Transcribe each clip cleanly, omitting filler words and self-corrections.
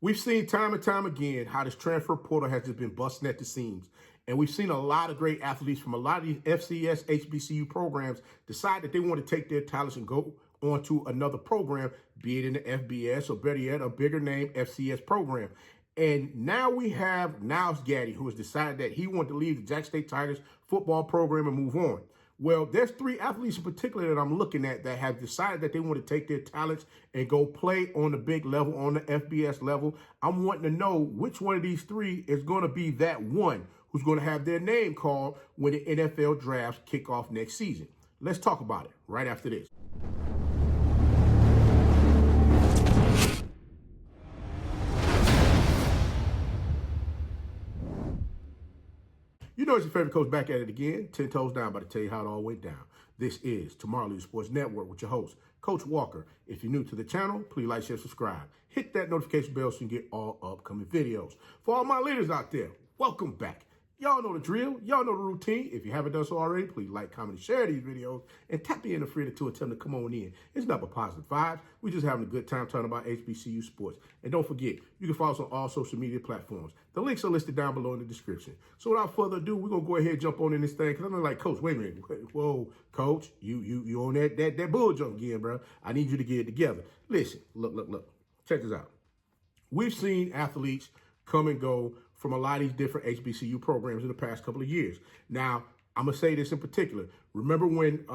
We've seen time and time again how this transfer portal has just been busting at the seams. And we've seen a lot of great athletes from a lot of these FCS, HBCU programs decide that they want to take their talents and go on to another program, be it in the FBS or better yet, a bigger name FCS program. And now we have Nyles Gaddy, who has decided that he wanted to leave the Jackson State Tigers football program and move on. Well, there's three athletes in particular that I'm looking at that have decided that they want to take their talents and go play on the big level, on the FBS level. I'm wanting to know which one of these three is going to be that one who's going to have their name called when the NFL drafts kick off next season. Let's talk about it right after this. You know it's your favorite coach back at it again, 10 toes down, about to tell you how it all went down. This is Tomorrow Leader Sports Network with your host, Coach Walker. If you're new to the channel, please like, share, subscribe. Hit that notification bell so you can get all upcoming videos. For all my leaders out there, welcome back. Y'all know the drill. Y'all know the routine. If you haven't done so already, please like, comment, and share these videos. And tap in the free to tell them to come on in. It's not but positive vibes. We're just having a good time talking about HBCU sports. And don't forget, you can follow us on all social media platforms. The links are listed down below in the description. So without further ado, we're going to go ahead and jump on in this thing. Because I'm like, Coach, wait a minute. Whoa, Coach, you on that bull jump again, bro. I need you to get it together. Listen, look. Check this out. We've seen athletes come and go from a lot of these different HBCU programs in the past couple of years. Now, I'm going to say this in particular. Remember when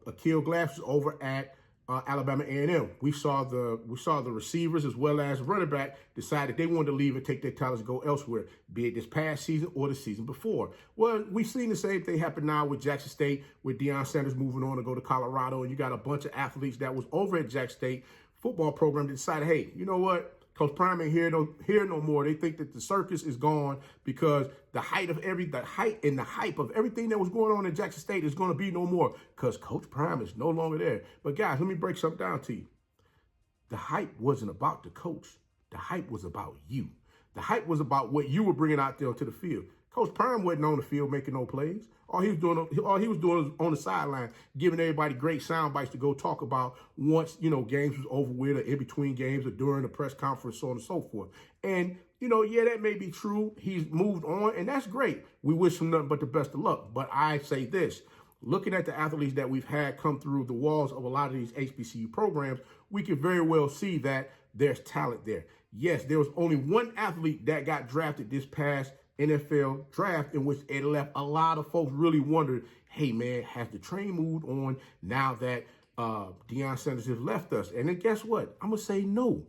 Akil Glass was over at Alabama A&M? We saw the receivers as well as running back decide that they wanted to leave and take their talents and go elsewhere, be it this past season or the season before. Well, we've seen the same thing happen now with Jackson State, with Deion Sanders moving on to go to Colorado, and you got a bunch of athletes that was over at Jackson State football program that decided, hey, you know what? Coach Prime ain't here no more. They think that the circus is gone because the hype of everything that was going on in Jackson State is going to be no more because Coach Prime is no longer there. But guys, let me break something down to you. The hype wasn't about the coach. The hype was about you. The hype was about what you were bringing out there onto the field. Coach Prime wasn't on the field making no plays. All he was doing was on the sideline, giving everybody great sound bites to go talk about once, games was over with or in between games or during the press conference, so on and so forth. And, yeah, that may be true. He's moved on, and that's great. We wish him nothing but the best of luck. But I say this, looking at the athletes that we've had come through the walls of a lot of these HBCU programs, we can very well see that there's talent there. Yes, there was only one athlete that got drafted this past NFL draft in which it left a lot of folks really wondering, hey, man, has the train moved on now that Deion Sanders has left us? And then guess what? I'm going to say no.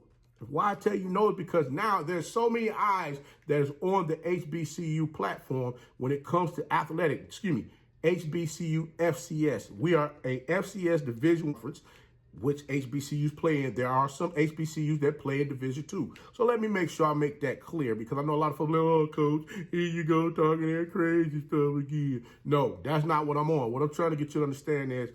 Why I tell you no is because now there's so many eyes that is on the HBCU platform when it comes to HBCU FCS. We are a FCS division conference, which HBCUs play in. There are some HBCUs that play in Division II. So let me make sure I make that clear because I know a lot of folks like, oh, Coach, here you go talking that crazy stuff again. No, that's not what I'm on. What I'm trying to get you to understand is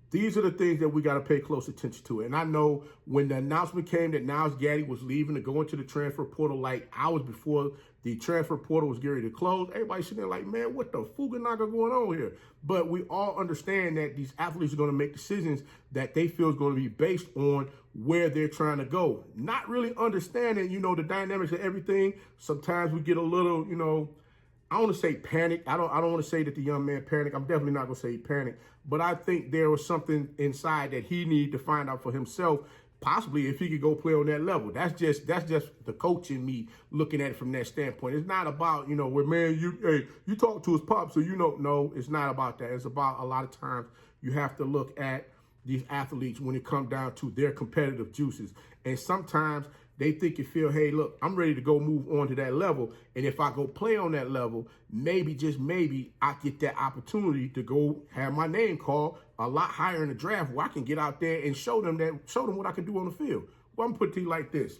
these are the things that we got to pay close attention to. And I know when the announcement came that Nyles Gaddy was leaving to go into the transfer portal like hours before the transfer portal was getting ready to close, everybody sitting there like, man, what the fuganaga going on here? But we all understand that these athletes are going to make decisions that they feel is going to be based on where they're trying to go. Not really understanding, the dynamics of everything. Sometimes we get a little, I don't want to say panic. I don't want to say that the young man panicked. I'm definitely not going to say he panicked. But I think there was something inside that he needed to find out for himself, possibly if he could go play on that level. That's just the coach in me looking at it from that standpoint. It's not about, where, man, you talk to his pop, so no, it's not about that. It's about a lot of times you have to look at these athletes when it comes down to their competitive juices. And sometimes they think and feel, hey, look, I'm ready to go move on to that level. And if I go play on that level, maybe, just maybe, I get that opportunity to go have my name called a lot higher in the draft where I can get out there and show them what I can do on the field. Well, I'm going to put it to you like this.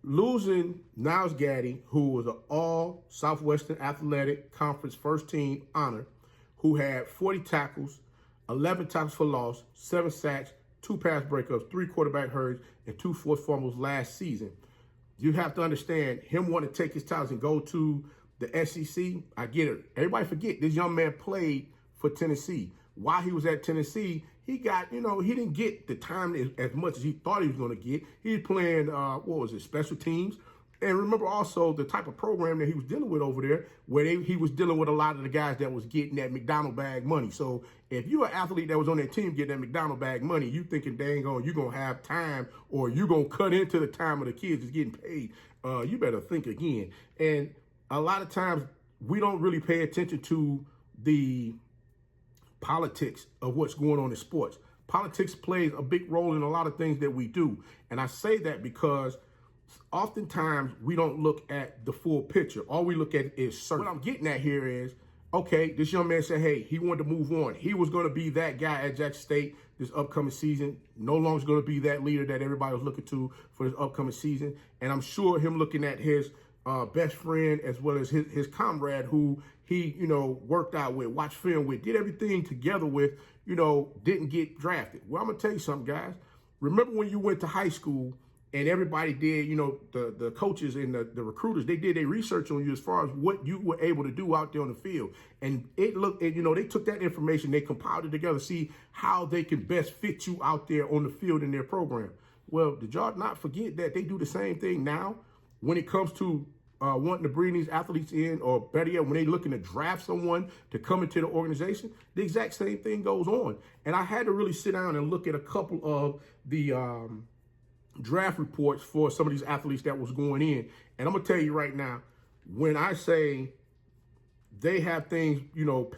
Losing Nyles Gaddy, who was an all Southwestern Athletic Conference first team honor, who had 40 tackles, 11 tackles for loss, 7 sacks, 2 pass breakups, 3 quarterback hurries, and 2 forced fumbles last season. You have to understand, him wanting to take his talents and go to the SEC, I get it. Everybody forget, this young man played for Tennessee. While he was at Tennessee, he got, he didn't get the time as much as he thought he was going to get. He was playing, special teams. And remember also the type of program that he was dealing with over there, where he was dealing with a lot of the guys that was getting that McDonald bag money. So if you're an athlete that was on that team getting that McDonald bag money, you thinking, dang on, you're going to have time, or you're going to cut into the time of the kids that's getting paid, you better think again. And a lot of times we don't really pay attention to the politics of what's going on in sports. Politics plays a big role in a lot of things that we do. And I say that because oftentimes we don't look at the full picture. All we look at is certain. What I'm getting at here is, okay, this young man said, hey, he wanted to move on. He was going to be that guy at Jackson State this upcoming season. No longer going to be that leader that everybody was looking to for this upcoming season. And I'm sure him looking at his best friend as well as his comrade who he, worked out with, watched film with, did everything together with, didn't get drafted. Well, I'm going to tell you something, guys. Remember when you went to high school and everybody did, the coaches and the recruiters, they did their research on you as far as what you were able to do out there on the field. And they took that information, they compiled it together, see how they can best fit you out there on the field in their program. Well, did y'all not forget that they do the same thing now when it comes to wanting to bring these athletes in, or better yet, when they're looking to draft someone to come into the organization? The exact same thing goes on. And I had to really sit down and look at a couple of the draft reports for some of these athletes that was going in. And I'm going to tell you right now, when I say they have things,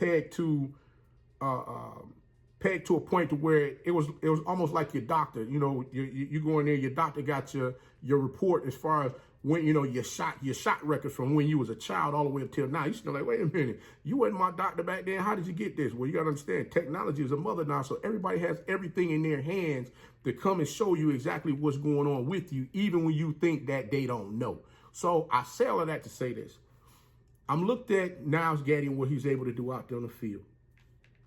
pegged to a point to where it was almost like your doctor, you go in there, your doctor got your report as far as when, your shot records from when you was a child all the way up till now. You still like, wait a minute, you wasn't my doctor back then. How did you get this? Well, you got to understand, technology is a mother now. So everybody has everything in their hands to come and show you exactly what's going on with you, even when you think that they don't know. So I say all of that to say this. I'm looked at Nyles Gaddy and what he's able to do out there on the field.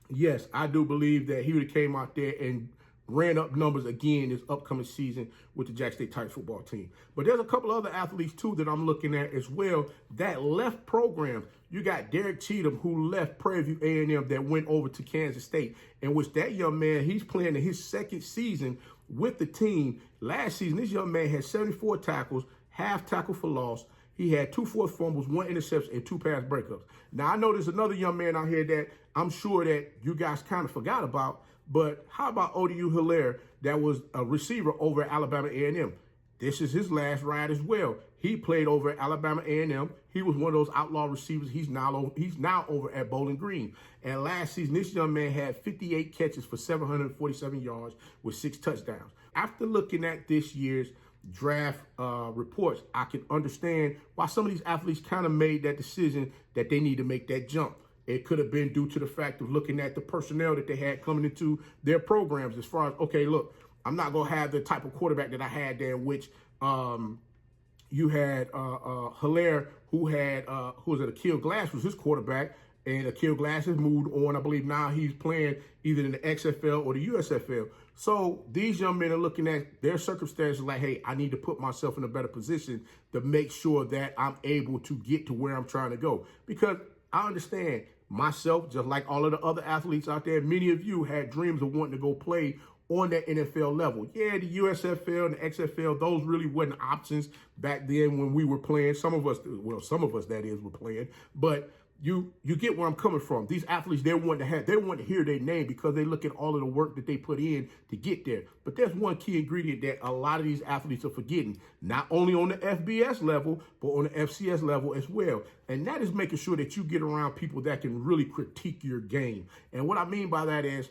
Yes, I do believe that he would have came out there and ran up numbers again this upcoming season with the Jackson State Tigers football team. But there's a couple other athletes, too, that I'm looking at as well that left programs. You got Derek Cheatham, who left Prairie View A&M, that went over to Kansas State, in which that young man, he's playing in his second season with the team. Last season, this young man had 74 tackles, half tackle for loss. He had 2 forced fumbles, 1 interception, and 2 pass breakups. Now, I know there's another young man out here that I'm sure that you guys kind of forgot about, but how about ODU Hilaire, that was a receiver over at Alabama A&M? This is his last ride as well. He played over at Alabama A&M. He was one of those outlaw receivers. He's now over at Bowling Green. And last season, this young man had 58 catches for 747 yards with 6 touchdowns. After looking at this year's draft reports, I can understand why some of these athletes kind of made that decision that they need to make that jump. It could have been due to the fact of looking at the personnel that they had coming into their programs as far as, okay, look, I'm not going to have the type of quarterback that I had there, in which you had Hilaire, who was at Akil Glass, was his quarterback, and Akil Glass has moved on. I believe now he's playing either in the XFL or the USFL. So these young men are looking at their circumstances like, hey, I need to put myself in a better position to make sure that I'm able to get to where I'm trying to go. Because I understand myself, just like all of the other athletes out there, many of you had dreams of wanting to go play on that NFL level. Yeah, the USFL and the XFL, those really weren't options back then when we were playing. Some of us that is, were playing. But you get where I'm coming from. These athletes, they want to hear their name because they look at all of the work that they put in to get there. But there's one key ingredient that a lot of these athletes are forgetting, not only on the FBS level, but on the FCS level as well. And that is making sure that you get around people that can really critique your game. And what I mean by that is,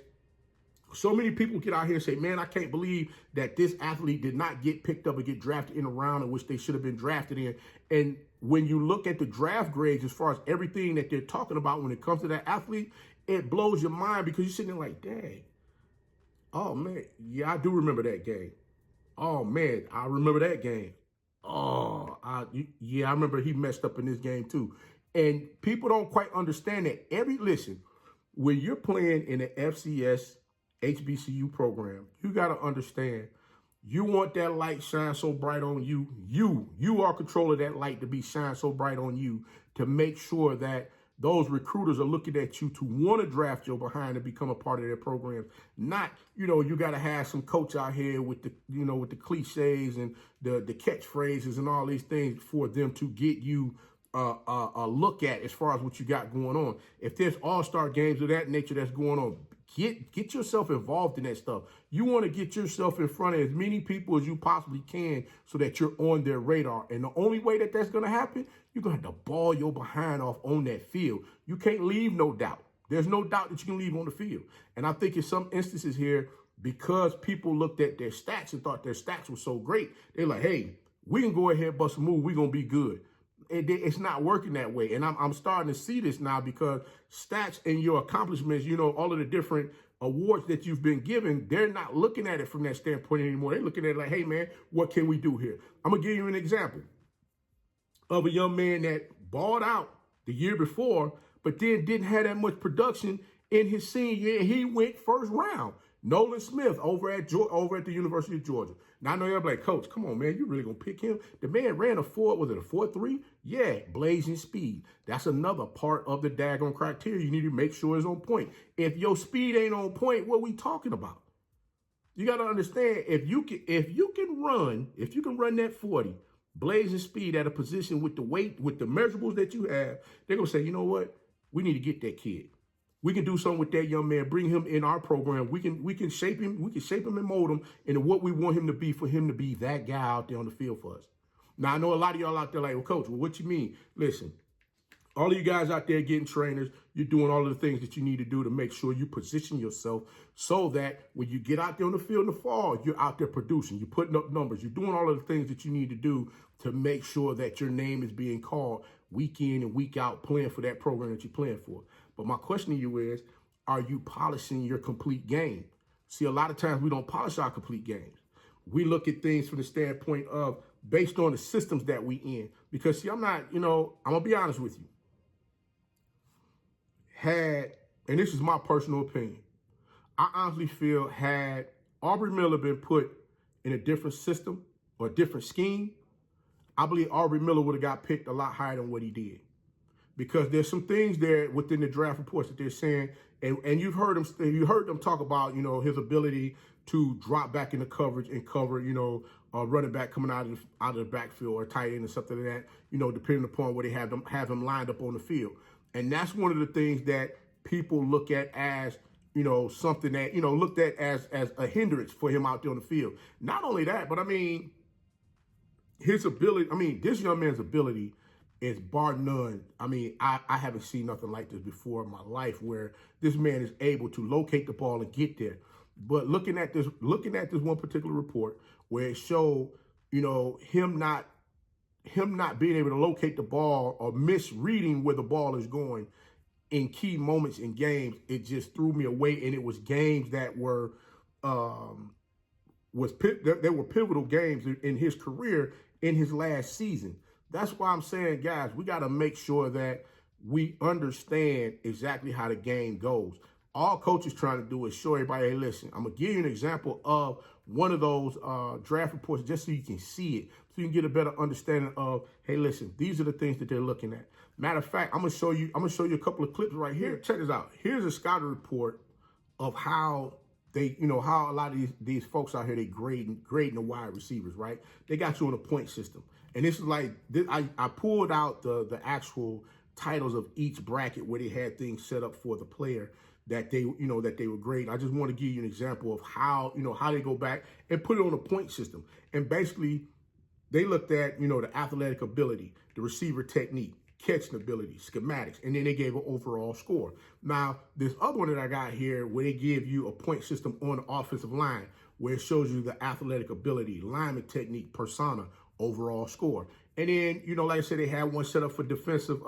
so many people get out here and say, man, I can't believe that this athlete did not get picked up or get drafted in a round in which they should have been drafted in. And when you look at the draft grades, as far as everything that they're talking about when it comes to that athlete, it blows your mind because you're sitting there like, dang, oh, man, yeah, I do remember that game. Oh, man, I remember that game. Oh, I remember he messed up in this game too. And people don't quite understand that. Listen, when you're playing in the FCS HBCU program, you got to understand, you want that light shine so bright on you. You are control of that light to be shine so bright on you to make sure that Those recruiters are looking at you to want to draft your behind and become a part of their program. Not, you got to have some coach out here with the cliches and the catchphrases and all these things for them to get you a look at as far as what you got going on. If there's all-star games of that nature that's going on, get yourself involved in that stuff. You want to get yourself in front of as many people as you possibly can so that you're on their radar. And the only way that that's going to happen, you're going to have to ball your behind off on that field. You can't leave no doubt. There's no doubt that you can leave on the field. And I think in some instances here, because people looked at their stats and thought their stats were so great, they're like, hey, we can go ahead and bust a move. We're going to be good. It's not working that way. And I'm starting to see this now because stats and your accomplishments, all of the different awards that you've been given, they're not looking at it from that standpoint anymore. They're looking at it like, hey, man, what can we do here? I'm going to give you an example of a young man that balled out the year before, but then didn't have that much production in his senior year. He went first round. Nolan Smith over at the University of Georgia. Now I know you're like, Coach, come on, man, you really gonna pick him? The man ran a 4.3? Yeah, blazing speed. That's another part of the daggone criteria. You need to make sure it's on point. If your speed ain't on point, what are we talking about? You got to understand, if you can run that 40, blazing speed at a position with the weight, with the measurables that you have, they're gonna say, you know what? We need to get that kid. We can do something with that young man, bring him in our program. We can shape him, and mold him into what we want him to be for him to be that guy out there on the field for us. Now, I know a lot of y'all out there like, well, Coach, what you mean? Listen, all of you guys out there getting trainers, you're doing all of the things that you need to do to make sure you position yourself so that when you get out there on the field in the fall, you're out there producing, you're putting up numbers, you're doing all of the things that you need to do to make sure that your name is being called week in and week out, playing for that program that you're playing for. But my question to you is, are you polishing your complete game? See, a lot of times we don't polish our complete games. We look at things from the standpoint of based on the systems that we in. Because, see, I'm going to be honest with you. And this is my personal opinion, I honestly feel had Aubrey Miller been put in a different system or a different scheme, I believe Aubrey Miller would have got picked a lot higher than what he did. Because there's some things there within the draft reports that they're saying, and you heard them talk about, his ability to drop back into coverage and cover, running back coming out of the backfield or tight end or something like that, depending upon where they have him lined up on the field. And that's one of the things that people look at as, something that, looked at as a hindrance for him out there on the field. Not only that, but his ability, this young man's ability is bar none. I haven't seen nothing like this before in my life where this man is able to locate the ball and get there. But looking at this one particular report where it showed, him not being able to locate the ball or misreading where the ball is going in key moments in games, it just threw me away. And it was games that were pivotal games in his career in his last season. That's why I'm saying, guys, we got to make sure that we understand exactly how the game goes. All coach is trying to do is show everybody, hey, listen, I'm going to give you an example of one of those draft reports just so you can see it, so you can get a better understanding of, hey, listen, these are the things that they're looking at. Matter of fact, I'm going to show you a couple of clips right here. Check this out. Here's a scouting report of how they, how a lot of these folks out here, they grading the wide receivers, right? They got you on a point system. And this is like, I pulled out the actual titles of each bracket where they had things set up for the player that they were grading. I just want to give you an example of how they go back and put it on a point system. And basically, they looked at, the athletic ability, the receiver technique, catching ability, schematics, and then they gave an overall score. Now, this other one that I got here where they give you a point system on the offensive line where it shows you the athletic ability, lineman technique, persona, overall score. And then, like I said, they had one set up for defensive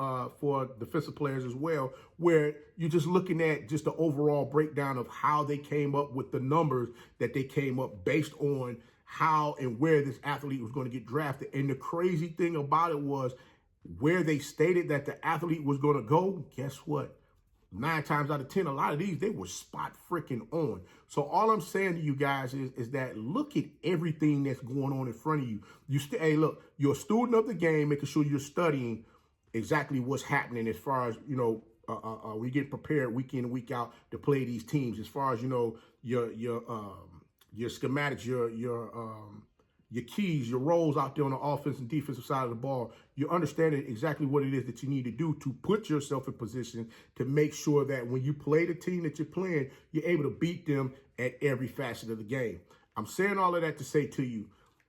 players as well, where you're just looking at just the overall breakdown of how they came up with the numbers that they came up based on how and where this athlete was going to get drafted. And the crazy thing about it was where they stated that the athlete was going to go, guess what? 9 times out of 10, a lot of these, they were spot freaking on. So all I'm saying to you guys is that look at everything that's going on in front of you. Hey, look, you're a student of the game, making sure you're studying exactly what's happening as far as, we get prepared week in and week out to play these teams. As far as, your schematics, your keys, your roles out there on the offense and defensive side of the ball, you understand exactly what it is that you need to do to put yourself in position to make sure that when you play the team that you're playing, you're able to beat them at every facet of the game. I'm saying all of that to say to you,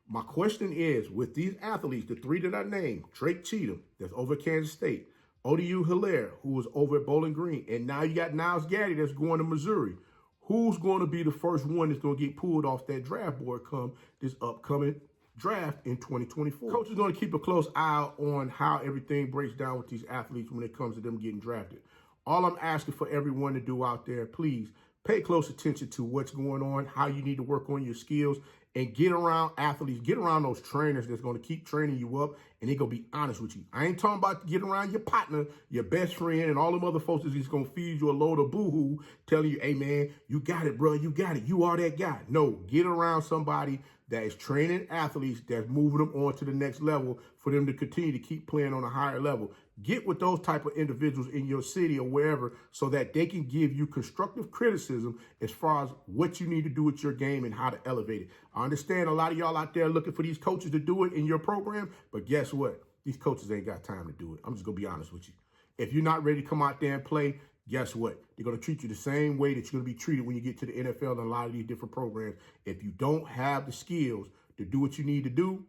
my question is, with these athletes, the three that I named, Drake Cheatham, that's over at Kansas State, ODU Hilaire, who was over at Bowling Green, and now you got Nyles Gaddy that's going to Missouri. Who's going to be the first one that's going to get pulled off that draft board come this upcoming draft in 2024? Coach is going to keep a close eye on how everything breaks down with these athletes when it comes to them getting drafted. All I'm asking for everyone to do out there, please pay close attention to what's going on, how you need to work on your skills, and get around athletes, get around those trainers that's going to keep training you up, and they're going to be honest with you. I ain't talking about getting around your partner, your best friend, and all them other folks that's just going to feed you a load of boo-hoo, telling you, hey, man, you got it, bro, you got it, you are that guy. No, get around somebody that is training athletes, that's moving them on to the next level for them to continue to keep playing on a higher level. Get with those type of individuals in your city or wherever so that they can give you constructive criticism as far as what you need to do with your game and how to elevate it. I understand a lot of y'all out there looking for these coaches to do it in your program, but guess what? These coaches ain't got time to do it. I'm just going to be honest with you. If you're not ready to come out there and play, guess what? They're going to treat you the same way that you're going to be treated when you get to the NFL and a lot of these different programs. If you don't have the skills to do what you need to do,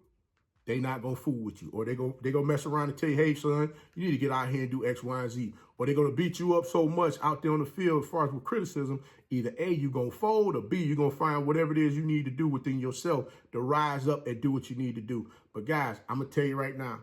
they not going to fool with you. Or they gonna mess around and tell you, hey, son, you need to get out here and do X, Y, and Z. Or they're going to beat you up so much out there on the field as far as with criticism, either A, you're going to fold, or B, you're going to find whatever it is you need to do within yourself to rise up and do what you need to do. But, guys, I'm going to tell you right now,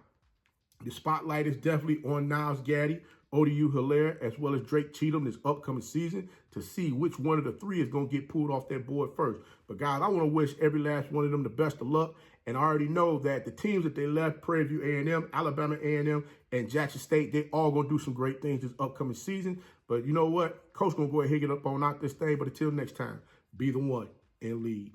the spotlight is definitely on Nyles Gaddy, ODU Hilaire, as well as Drake Cheatham this upcoming season to see which one of the three is going to get pulled off that board first. But, guys, I want to wish every last one of them the best of luck. And I already know that the teams that they left, Prairie View A&M, Alabama A&M, and Jackson State, they all going to do some great things this upcoming season. But you know what? Coach going to go ahead and get up on out this thing. But until next time, be the one and lead.